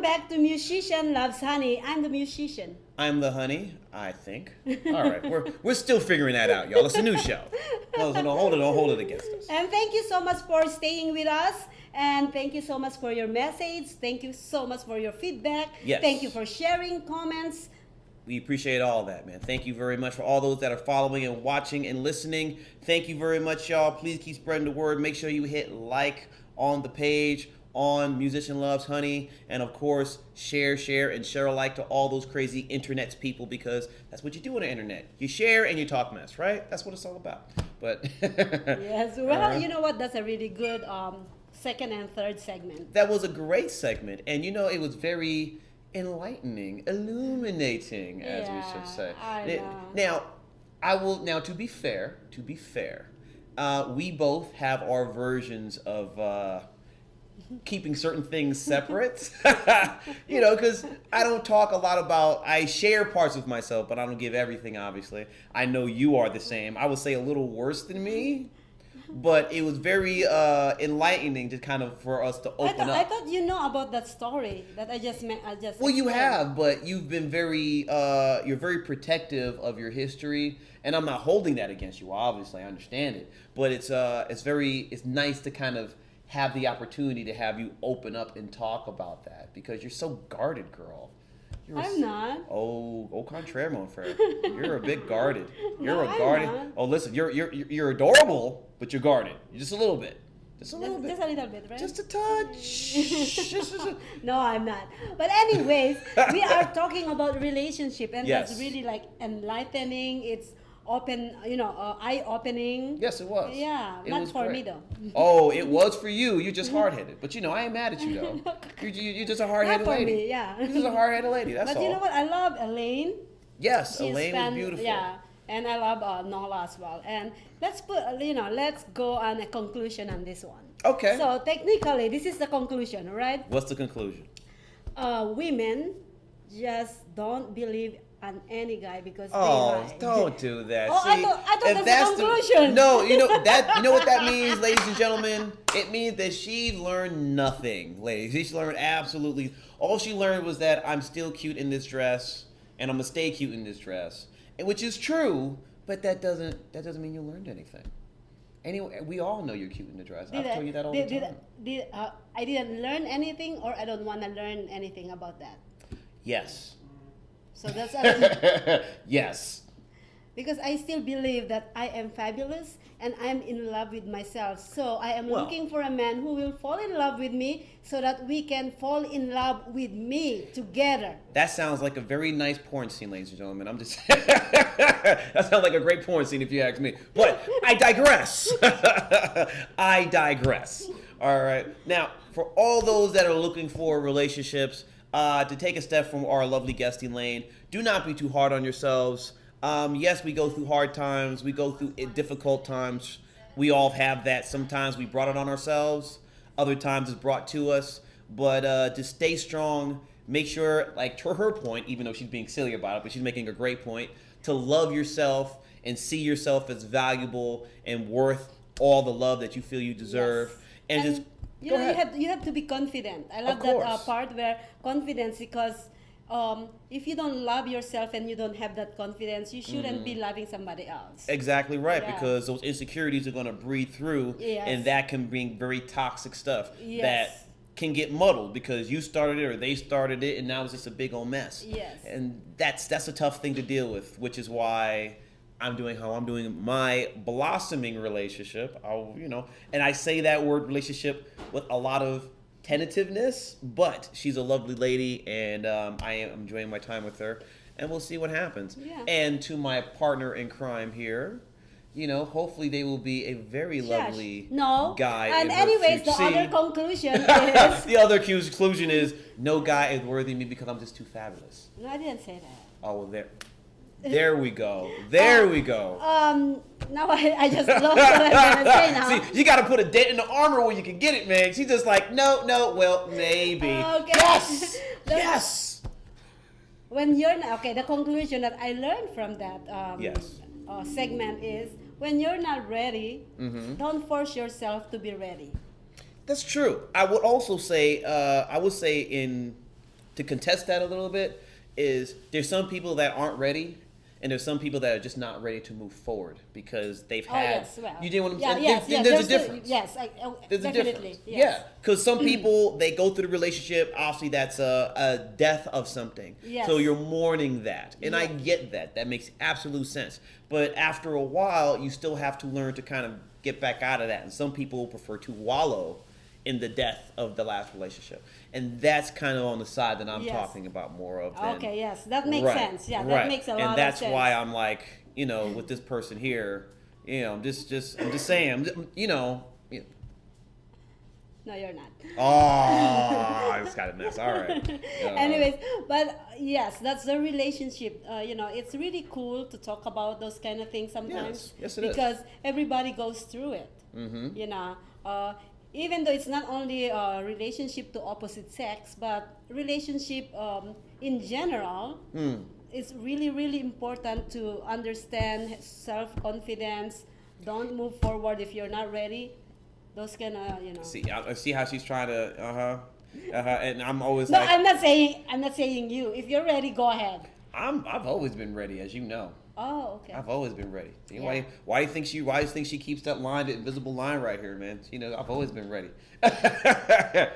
back to Musician Loves Honey. I'm the musician. I'm the honey, I think. All right, we're still figuring that out, y'all. It's a new show. No, don't hold it against us. And thank you so much for staying with us. And thank you so much for your message. Thank you so much for your feedback. Yes. Thank you for sharing comments. We appreciate all that, man. Thank you very much for all those that are following and watching and listening. Thank you very much, y'all. Please keep spreading the word. Make sure you hit like on the page on Musician Loves Honey. And of course, share, and share alike to all those crazy internet people, because that's what you do on the internet. You share and you talk mess, right? That's what it's all about. But Yes, well, you know what? That's a really good second and third segment. that was a great segment. And it was very enlightening, illuminating, as we should say. I know. Now, to be fair, we both have our versions of keeping certain things separate. Because I don't talk a lot about, I share parts of myself, but I don't give everything, obviously. I know you are the same. I would say a little worse than me. But it was very enlightening to for us to open up. I thought you know about that story that I just Well, you explained. have, but you've been you're very protective of your history, and I'm not holding that against you. Obviously, I understand it, but it's nice to have the opportunity to have you open up and talk about that, because you're so guarded, girl. I'm not. Au contraire, mon frère. You're a bit guarded. You're No, a I'm guarded. not. Oh, listen, you're adorable, but you're guarded. Just a little bit. Just a little bit. Just a little bit, right? Just a touch. No, I'm not. But anyways, we are talking about relationship, and Yes. that's really like enlightening. It's open, eye-opening. Yes, it was. Yeah, It not was for great. me though. Oh, it was for you. You're just hard-headed. But I ain't mad at you, though. You're just a hard-headed Not for lady. me, yeah. You're just a hard-headed lady. That's But all. you know what? I love Elaine. Yes, She's Elaine is beautiful. Yeah, and I love Nola as well. And let's go on a conclusion on this one. Okay. So technically, this is the conclusion, right? What's the conclusion? Women just don't believe on any guy because they Oh, lie. don't do that. Oh, I thought if that's the conclusion. No, you know what that means, ladies and gentlemen? It means that she learned nothing, ladies. She learned absolutely, all she learned was that I'm still cute in this dress, and I'm gonna stay cute in this dress, and which is true, but that doesn't mean you learned anything. Anyway, we all know you're cute in the dress. I've told you that all the time. I didn't learn anything, or I don't want to learn anything about that. Yes. So that's Yes. because I still believe that I am fabulous and I'm in love with myself. So I am Well- looking for a man who will fall in love with me so that we can fall in love with me together. That sounds like a very nice porn scene, ladies and gentlemen. I'm just that sounds like a great porn scene if you ask me. But I digress. I digress. All right. Now, for all those that are looking for relationships, to take a step from our lovely guest Elaine, do not be too hard on yourselves. Yes, we go through hard times. We go through difficult times. We all have that. Sometimes we brought it on ourselves. Other times it's brought to us. But just stay strong. Make sure, like to her point, even though she's being silly about it, but she's making a great point, to love yourself and see yourself as valuable and worth all the love that you feel you deserve. Yes. And just you have to be confident. I love that course. part where confidence, because if you don't love yourself and you don't have that confidence, you shouldn't be loving somebody else. Exactly right, Yeah. because those insecurities are going to breathe through, Yes. and that can bring very toxic stuff Yes. that can get muddled because you started it or they started it, and now it's just a big old mess. Yes. And that's a tough thing to deal with, which is why I'm doing how I'm doing my blossoming relationship. And I say that word relationship with a lot of tentativeness, but she's a lovely lady, and I am enjoying my time with her, and we'll see what happens. Yeah. And to my partner in crime here, hopefully they will be a very lovely guy. And in her anyways, the future. other conclusion is The other conclusion is no guy is worthy of me because I'm just too fabulous. no, I didn't say that. Oh, well, there we go. There we go. Now I just lost what I'm gonna say now. See, you got to put a dent in the armor where you can get it, man. She's just like, no, well, maybe. Okay. Yes, The- yes. When you're not, okay, the conclusion that I learned from that Yes. segment is when you're not ready, Mm-hmm. don't force yourself to be ready. That's true. I would also say, to contest that a little bit is there's some people that aren't ready. And there's some people that are just not ready to move forward because they've had. Yes, well, you know what I'm yeah, saying? yes, yes, There's a difference. There's definitely. a difference. Yes. Yeah, because some people they go through the relationship. Obviously, that's a death of something. Yes. So you're mourning that, and I Yeah. get that. That makes absolute sense. But after a while, you still have to learn to kind of get back out of that. And some people prefer to wallow in the death of the last relationship, and that's kind of on the side that I'm Yes. talking about more of. Than, Okay, yes, that makes Right, sense. Yeah, right. that makes a lot of sense. And that's why I'm like, with this person here, I'm just saying, No, you're not. Oh, it's kind of mess. All right. Anyways, but yes, that's the relationship. It's really cool to talk about those kind of things sometimes. Yes, it is. Because everybody goes through it. Mm-hmm. Even though it's not only a relationship to opposite sex, but relationship in general, it's really, really important to understand self-confidence. Don't move forward if you're not ready. Those kind of, See how she's trying to, and I'm always No, like, I'm not saying you. If you're ready, go ahead. I've always been ready, as you know. Oh, okay. I've always been ready. See, Yeah. Why do you think she keeps that line, the invisible line right here, man? I've always been ready. But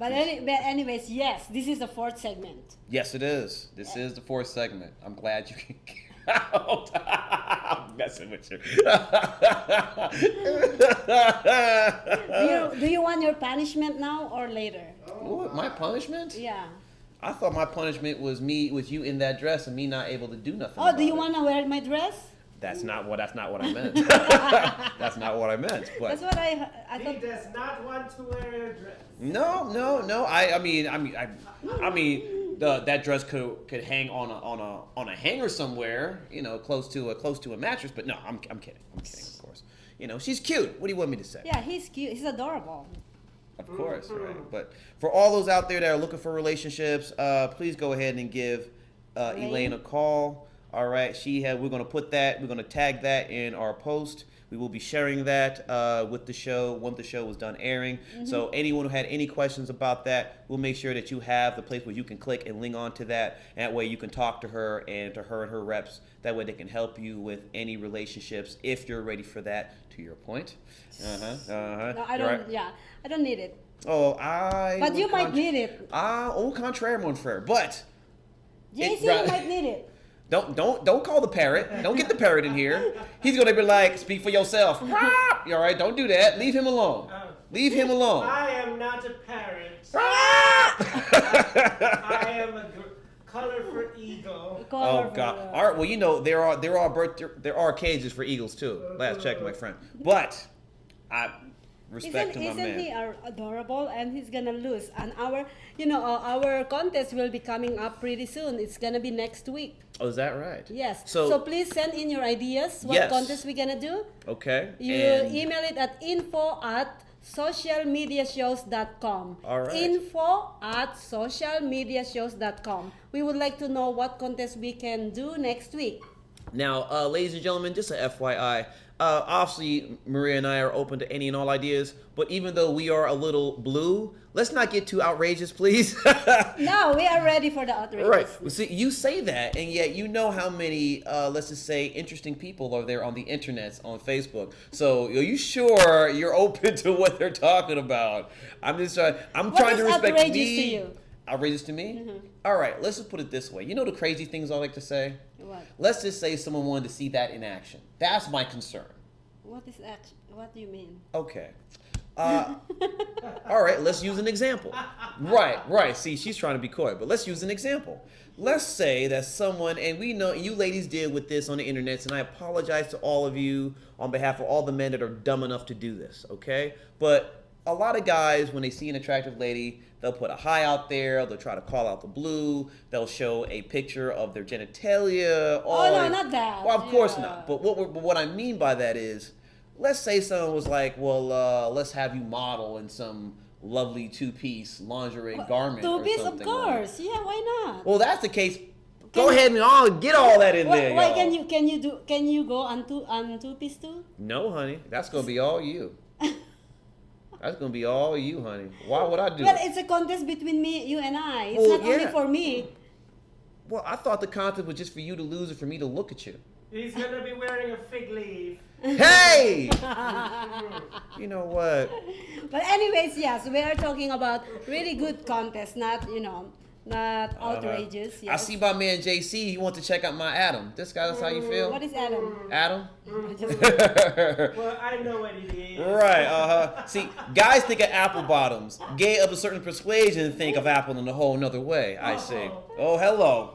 anyways, yes, this is the fourth segment. Yes, it is. This is the fourth segment. I'm glad you can. I'm messing with you. Do you want your punishment now or later? What, my punishment? Yeah. I thought my punishment was you in that dress and me not able to do nothing. Oh, do you about it. want to wear my dress? That's not what I meant. That's not what I meant. But That's what I He thought. does not want to wear your dress. no. I mean, that dress could hang on a hanger somewhere, close to a mattress. But no, I'm kidding. Of course. She's cute. What do you want me to say? Yeah, he's cute. He's adorable. Of course, right. But for all those out there that are looking for relationships, please go ahead and give Elaine a call. All right, we're going to tag that in our post. We will be sharing that with the show once the show was done airing. Mm-hmm. So anyone who had any questions about that, we'll make sure that you have the place where you can click and link on to that. And that way you can talk to her and her reps. That way they can help you with any relationships if you're ready for that, to your point. No, I don't. Right. Yeah, I don't need it. Oh, But you might need it. Au contraire, mon frère. But JC, you might need it. Don't call the parrot. Don't get the parrot in here. He's gonna be like, speak for yourself. All right, don't do that. Leave him alone. Leave him alone. I am not a parrot. I am a colorful eagle. Oh God! All right. Well, there are cages for eagles too. Last check, my friend. But respect to my man. Isn't he adorable? And he's gonna lose. And our contest will be coming up pretty soon. It's gonna be next week. Oh, is that right? Yes. So please send in your ideas. What yes. contest we're gonna do? Okay. You email it at info@socialmediashows.com. All right. info@socialmediashows.com. We would like to know what contest we can do next week. Now, ladies and gentlemen, just a FYI. Obviously, Maria and I are open to any and all ideas, but even though we are a little blue, let's not get too outrageous, please. No, we are ready for the outrageous. Right. Well, see, you say that, and yet you know how many, let's just say, interesting people are there on the internet, on Facebook. So, are you sure you're open to what they're talking about? I'm trying to respect outrageous me. to you? Outrageous to me? Mm-hmm. All right, let's just put it this way. You know the crazy things I like to say? What? Let's just say someone wanted to see that in action. That's my concern. What is action? What do you mean? Okay. All right, let's use an example. Right. See, she's trying to be coy, but let's use an example. Let's say that someone, and we know you ladies deal with this on the internet, and I apologize to all of you on behalf of all the men that are dumb enough to do this, okay? But a lot of guys, when they see an attractive lady, they'll put a hi out there, they'll try to call out the blue, they'll show a picture of their genitalia. Oh, no, not that. Well, of course not. But what I mean by that is, let's say someone was like, well, let's have you model in some lovely two-piece lingerie garment or Two-piece, something. of course. Yeah, why not? Well, that's the case. Go ahead and get all that in there, Why y'all. can you go on two-piece too? No, honey. That's going to be all you. That's gonna be all you, honey. Why would I do Well, it? it's a contest between you and I. It's Well, not only yeah. for me. Well, I thought the contest was just for you to lose and for me to look at you. He's gonna be wearing a fig leaf. Hey! You know what? But anyways, yes, we are talking about really good contest, not not outrageous. Yes. I see my man JC. He wants to check out my Adam. This guy, that's how you feel? What is Adam? Adam? Well, I know what it is. Right, See, guys think of apple bottoms. Gay of a certain persuasion think of apple in a whole nother way, I see. Oh, hello.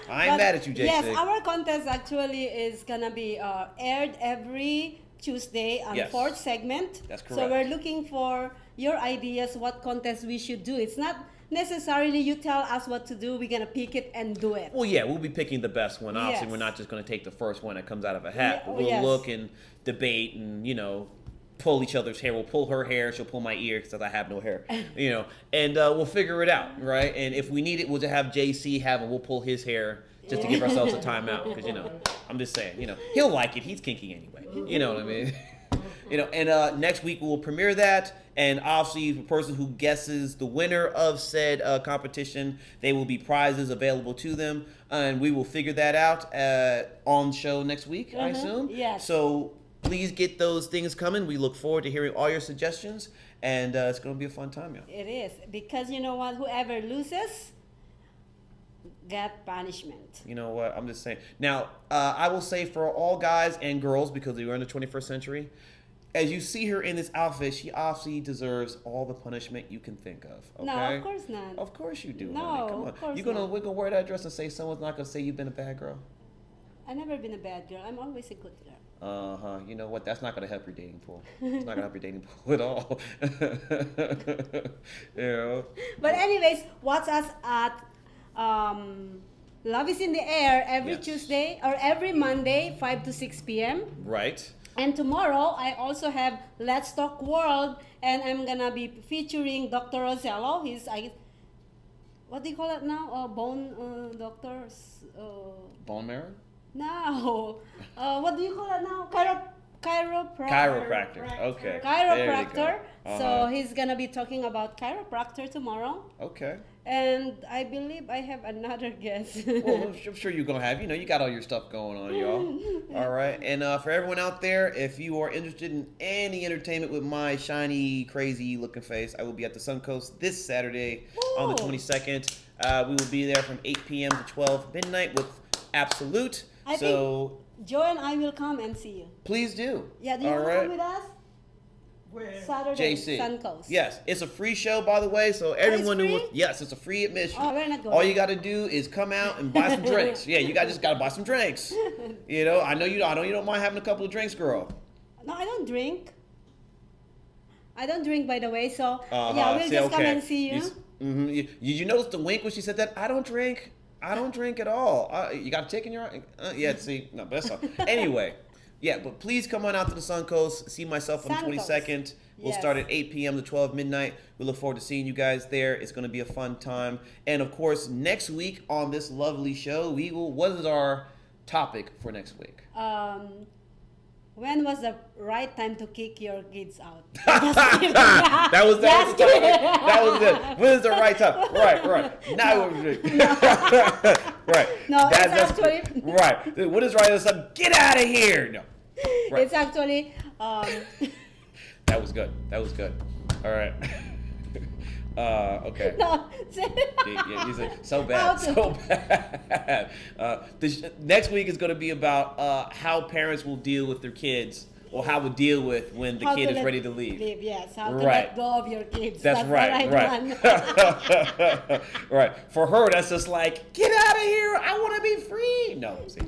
I ain't But mad at you, JC. yes, our contest actually is gonna be aired every Tuesday on Yes. fourth segment. That's So correct. we're looking for your ideas, what contest we should do. It's not necessarily you tell us what to do. We're gonna pick it and do it. Well, yeah, we'll be picking the best one. Obviously, Yes. we're not just going to take the first one that comes out of a hat. Yeah, We'll yes. look and debate and, pull each other's hair. We'll pull her hair. She'll pull my ear because I have no hair, and we'll figure it out, right? And if we need it, we'll just have JC have and we'll pull his hair just to give ourselves a timeout because, I'm just saying, he'll like it. He's kinky anyway. You know what I mean? And next week we'll premiere that. And obviously, the person who guesses the winner of said competition, they will be prizes available to them, and we will figure that out on the show next week, I assume. Yes. So please get those things coming. We look forward to hearing all your suggestions, and it's going to be a fun time, y'all. It is because you know what? Whoever loses get punishment. You know what? I'm just saying. Now, I will say for all guys and girls, because we are in the 21st century, as you see her in this outfit, she obviously deserves all the punishment you can think of. Okay? No, of course not. Of course you do, No, honey. Come on. of course We're not. gonna wear that dress and say someone's not gonna say you've been a bad girl. I've never been a bad girl. I'm always a good girl. You know what? That's not gonna help your dating pool. It's not gonna help your dating pool at all. But anyways, watch us at Love is in the Air every Yes. Tuesday or every Monday, 5 to 6 p.m. Right. And tomorrow, I also have Let's Talk World, and I'm gonna be featuring Dr. Rosello. What do you call it now? Bone doctors. Bone marrow. No. What do you call it now? Chiropractor. Chiropractor. Okay. There Chiropractor. you go. So he's gonna be talking about chiropractor tomorrow. Okay. And I believe I have another guest. Well, I'm sure you're gonna have. You got all your stuff going on, y'all. All right. And for everyone out there, if you are interested in any entertainment with my shiny, crazy looking face, I will be at the Suncoast this Saturday on the Ooh. 22nd. We will be there from 8 p.m. to 12 midnight with Absolute. I think Joe and I will come and see you. Please do. Yeah, do you All want to right. come with us? Where? Saturday, JC. Suncoast. Yes, it's a free show, by the way. So everyone free? yes, it's a free admission. Oh, we're not going. All you got to do is come out and buy some drinks. Yeah, you just got to buy some drinks. I know you don't mind having a couple of drinks, girl. No, I don't drink. I don't drink, by the way. So Uh-huh. yeah, we'll See, just come okay. and see you. Did you notice the wink when she said that? I don't drink. I don't drink at all. You got a tick in your eye? Yeah, see. No, but that's all. Anyway, yeah, but please come on out to the Suncoast. See myself on the Suncoast. 22nd. We'll Yes. start at 8 p.m. to 12 midnight. We look forward to seeing you guys there. It's going to be a fun time. And, of course, next week on this lovely show, what is our topic for next week? When was the right time to kick your kids out? That was the Just topic. kidding. That was it. When is the right time? Right. Now we're right. No, it's That's actually- right. What is right time? Get out of here. No. Right. It's actually That was good. All right. Okay. no. Yeah, you said so bad, so bad. Next week is going to be about how parents will deal with their kids, or how to deal with when the How kid to is let- ready to leave. Yes, how to Right. let go of your kids. That's the right. one. Right. For her, that's just like, get out of here. I want to be free. No, see,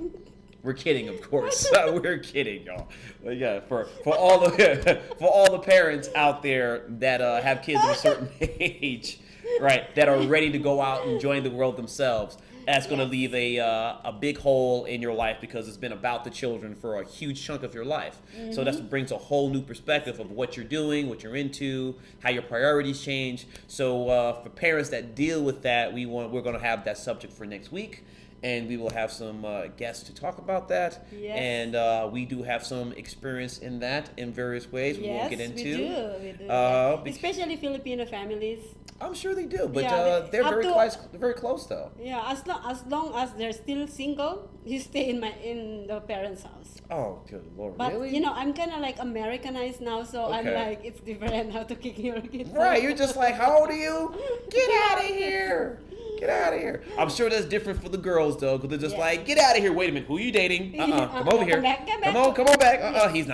we're kidding, of course. We're kidding, y'all. But yeah, for all the parents out there that have kids of a certain age, right, that are ready to go out and join the world themselves. That's going to leave a big hole in your life because it's been about the children for a huge chunk of your life. So that brings a whole new perspective of what you're doing, what you're into, how your priorities change. So for parents that deal with that, we're going to have that subject for next week. and we will have some guests to talk about that. Yes. And we do have some experience in that in various ways. We won't Yes, get into. we do. Uh, Yes. Especially Filipino families. I'm sure they do, but Yeah, they're up very to- close. Very close, though. Yeah, as long as they're still single, you stay in the parents' house. Oh, good Lord, But really? you know, I'm kind of like Americanized now, so I'm Okay. like, it's different how to kick your kids. Right, out. you're just like, how old are you? Get out of here! Get out of here! I'm sure that's different for the girls though, because they're just Yeah. like, get out of here! Wait a minute, who are you dating? Come over here! Come back, come back. Come on back! He's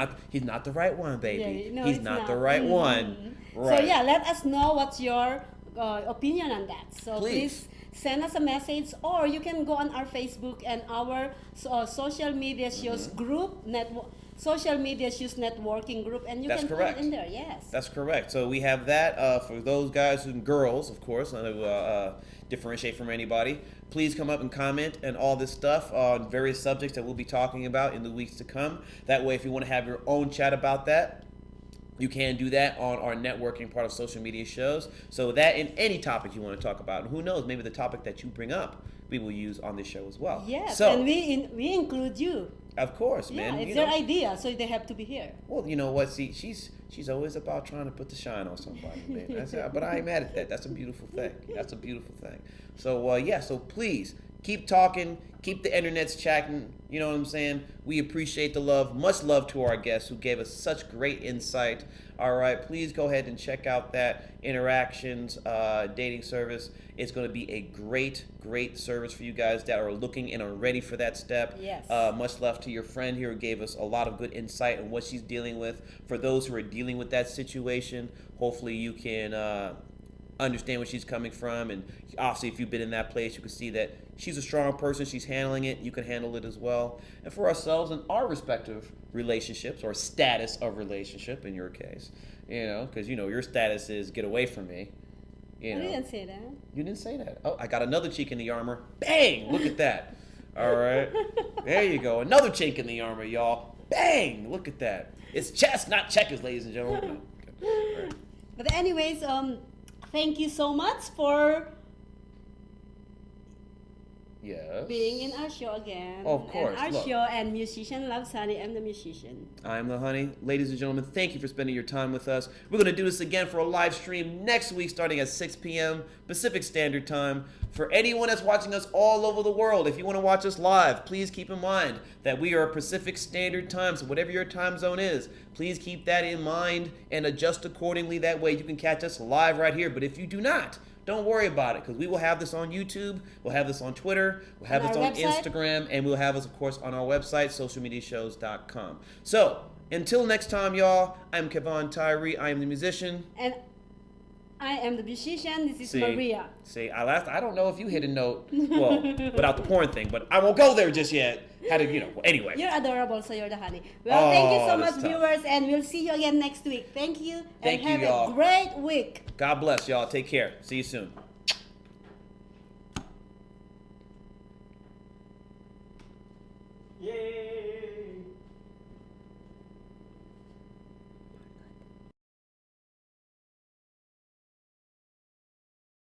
not the right one, baby. Yeah, no, he's it's not the right one. Right. So yeah, let us know what's your opinion on that. So Please. please send us a message, or you can go on our Facebook and our social media shows group social media shows networking group, and you That's can correct. put it in there. Yes. That's correct. So we have that for those guys and girls, of course, not to differentiate from anybody. Please come up and comment and all this stuff on various subjects that we'll be talking about in the weeks to come. That way, if you want to have your own chat about that, you can do that on our networking part of social media shows. So that in any topic you want to talk about, and who knows, maybe the topic that you bring up, we will use on this show as well. Yes, So, and we include you. of course, Yeah, man. it's you their know, idea, so they have to be here. well, you know what? See, she's always about trying to put the shine on somebody, man. But I ain't mad at that. That's a beautiful thing. That's a beautiful thing. So yeah. So please keep talking. Keep the internets chatting. You know what I'm saying? We appreciate the love. Much love to our guests who gave us such great insight. All right, please go ahead and check out that Interactions dating service. It's going to be a great service for you guys that are looking and are ready for that step. Yes. Much love to your friend here who gave us a lot of good insight on what she's dealing with. For those who are dealing with that situation, hopefully you can understand where she's coming from. And obviously, if you've been in that place, you can see that she's a strong person. She's handling it. You can handle it as well. And for ourselves and our respective relationships, or status of relationship in your case, you know, because you know your status is get away from me. You I know. didn't say that. You didn't say that. Oh, I got another chink in the armor. Bang! Look at that. All right. There you go. Another chink in the armor, y'all. Bang! Look at that. It's chess, not checkers, ladies and gentlemen. Okay. All right. But anyways, thank you so much for Yes. being in our show again. Of course, And our look. show and musician loves honey. I'm the musician. I'm the honey. Ladies and gentlemen, thank you for spending your time with us. We're going to do this again for a live stream next week starting at 6 p.m. Pacific Standard Time. For anyone that's watching us all over the world, if you want to watch us live, please keep in mind that we are Pacific Standard Time. So whatever your time zone is, please keep that in mind and adjust accordingly. That way you can catch us live right here. But if you do not, don't worry about it, because we will have this on YouTube, we'll have this on Twitter, we'll have On this our on website. Instagram, and we'll have us, of course, on our website, socialmediashows.com. So, until next time, y'all, I'm Kevon Tyree. I am the musician. And I am the musician. This is Maria. See, I don't know if you hit a note, well, without the porn thing, but I won't go there just yet. How to, anyway. You're adorable, so you're the honey. Well, thank you so that's much, tough. viewers, and we'll see you again next week. Thank you, Thank and you, have y'all. a great week. God bless y'all. Take care. See you soon.